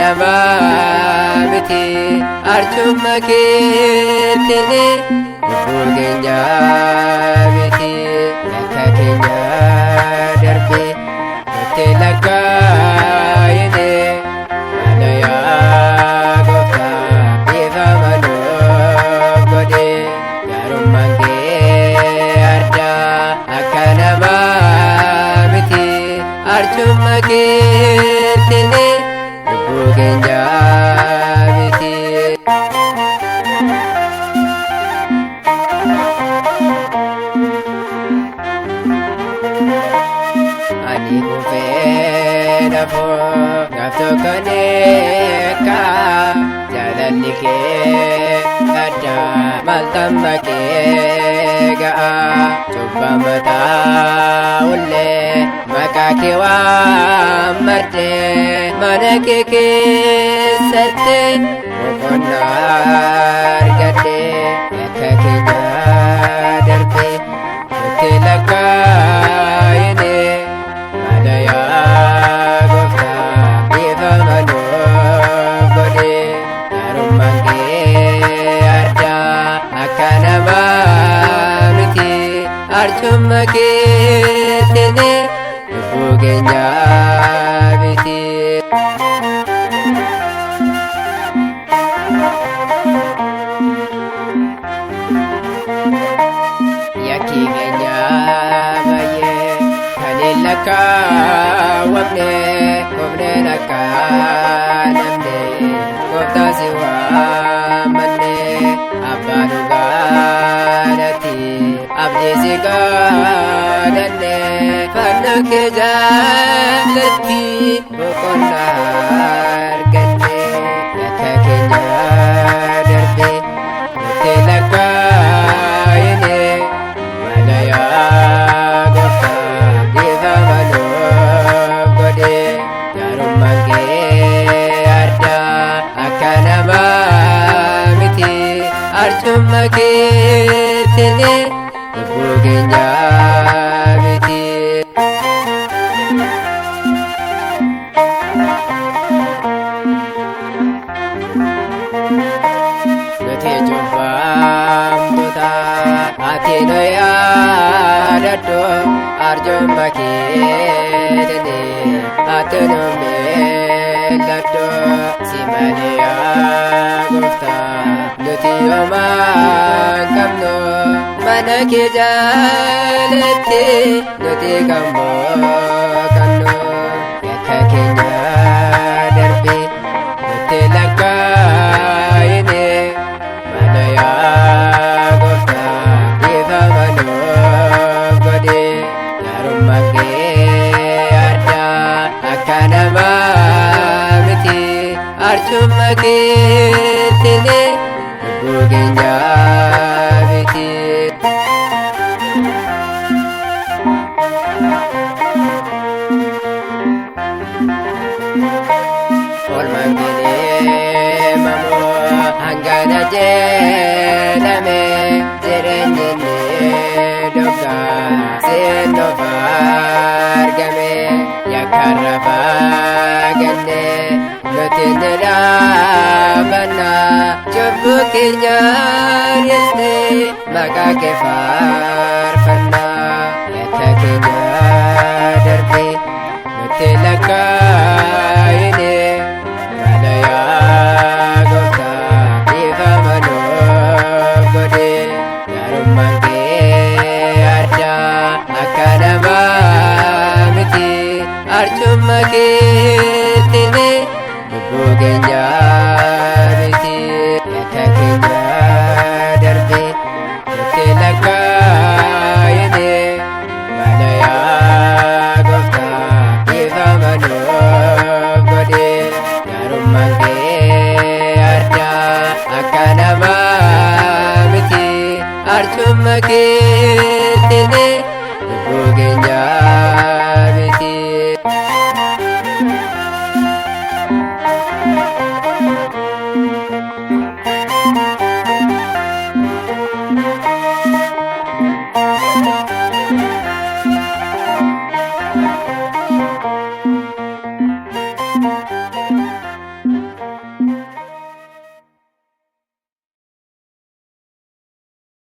nama miti arcuma keettini lubbuu keenya miti yakka keenya darbe nutti lakkaa'ine mana yaa gooftaa dhiifama nuuf godhe gaarummaan kee addaa akka namaa miti arcuma keettini lubbuu keenya miti. Ani kufee nafoo gaaf tokkoon eekka jaalalli kee addaa maal tamma kee ga'a cubbaa mataa ullee maqaa kee waammadhe mana kee keessatti boqonnaa argadhe yakka keenya darbe nutti lakkaa'ine mana yaa gooftaa dhiifama nuuf godhe gaarummaan kee addaa akka namaa miti arcuma keettini lubbuu keenya miti. Yakki keenya baay'ee kan hin lakkaawwamne qofneen akka namne gooftaa si waammanne abbaa dhugaadhaatti abdii si kadhanne fannoo kee jaalatti boqonnaa arganne yakka keenya darbe nutti lakkaa'ine mana yaa gooftaa dhiifama nuuf godhe gaarummaan kee addaa akka namaa miti arcuma keettini lubbuu keenya miti. Nuti cubbamtoota ati nu yaadadhu arjumma keettini ati nu milladhu si malee yaa gooftaa nuti homaa qabnu mana kee jaalatti nuti kan boqannu yakka keenya darbe nutti lakkaa'ine mana yaa gooftaa dhiifama nuuf godhe gaarummaan kee addaa akka namaa miti arcuma keettini lubbuu keenya miti. Oolmaan gideemamoo hangana jedhame jireenyi inni dhoksaa seenuuf argame yakkarra faaganne nuti ni dhaabanna cubbuu keenyaan dhiisne maqaa kee faarfanna yakka keenya darbe nutti lakkaa'ine mana yaa gooftaa dhiifama nuuf godhe gaarummaan kee addaa akka namaa miti arcuma keettini lubbuu keenya miti yakka keenya darbe nutti lakkaa'ine mana yaa gooftaa dhiifama nuuf godhe gaarummaan kee addaa akka namaa miti arcuma kee